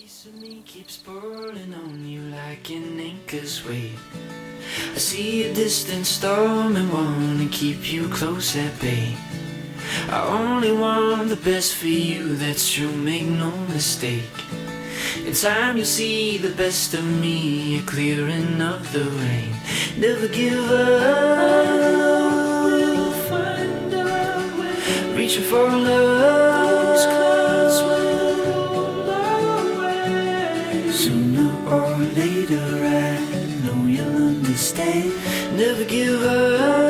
piece of me keeps pulling on you like an anchor's weight. I see a distant storm and wanna keep you close at bay. I only want the best for you, that's true, make no mistake. In time you'll see the best of me, a clearing of the rain. Never give up, we'll find a way. Reaching for love's clouds will roll away. Sooner or later I know you'll understand. Never give up.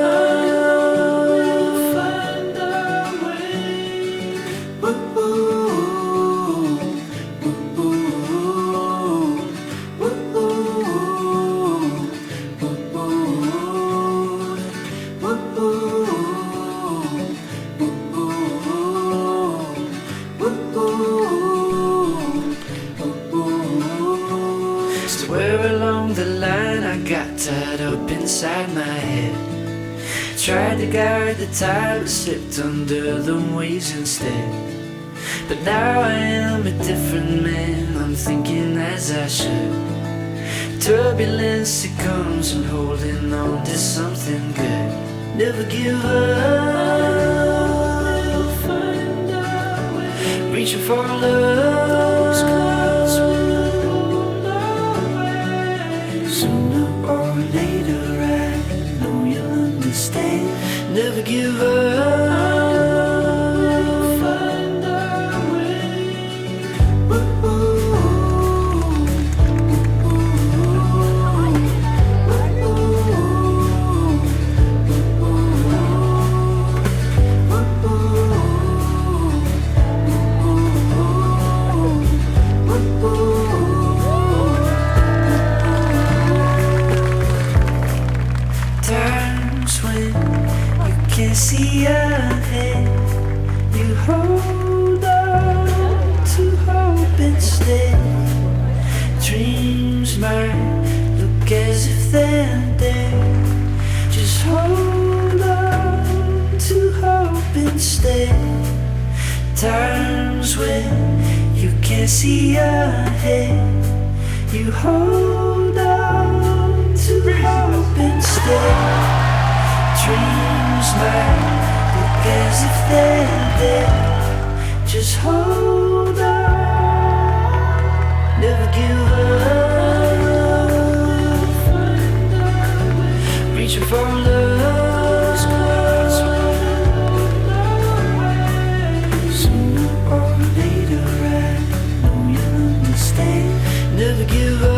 Tied up inside my head. Tried to guide the tide, but slipped under the waves instead. But now I am a different man, I'm thinking as I should. Turbulence, it comes from holding on to something good. Never give up, we'll find our way. Reaching for love's clouds will roll away. Sooner or later I know you'll understand. Never give up, we'll find our way. See ahead, you hold on to hope instead. Dreams might look as if they're dead. Just hold on to hope instead. Times when you can't see ahead, you hold on to hope instead. Dreams might look as if they're dead. Just hold on, never give up. Reaching for love's clouds sooner or later I know you'll understand. Never give up.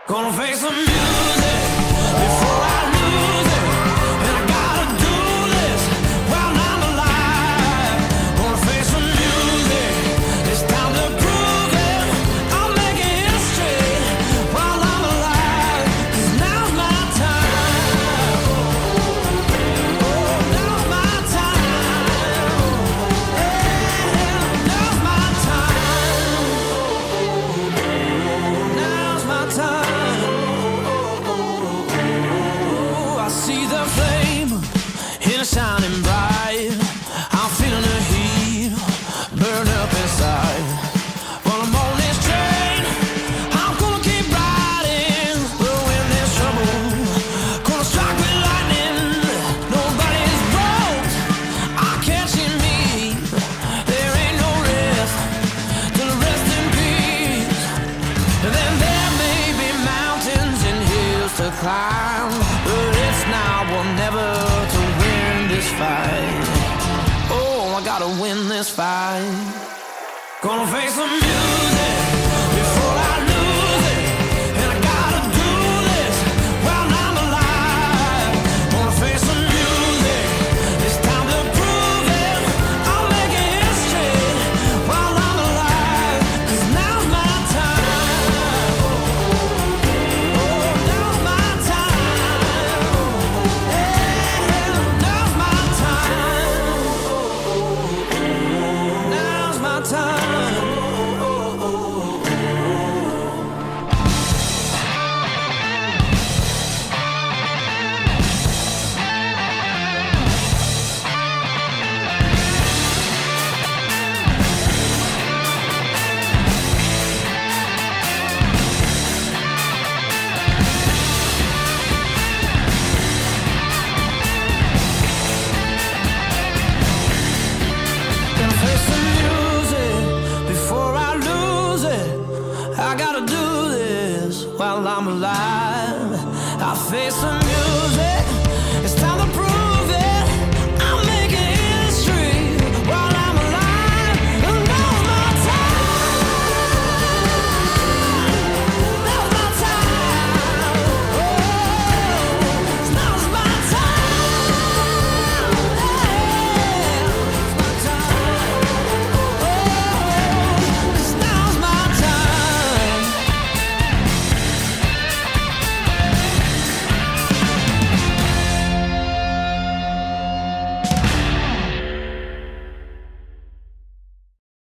Gonna face the music before I lose it, and I gotta do this while I'm alive. Gonna face the music, it's time to prove it. I'm making history while I'm alive, 'cause now's my time. Oh, now's my time. Yeah, now's my gotta win this fight. Gonna face the music before I lose it, and I gotta do this while I'm alive. Gonna face the music, it's time to prove it. I'll make it history while I'm alive, 'cause now's my time. Oh, now's my time. Yeah, now's my time. Now's my time. Gonna face the music before I lose it. I gotta do this while I'm alive. I face the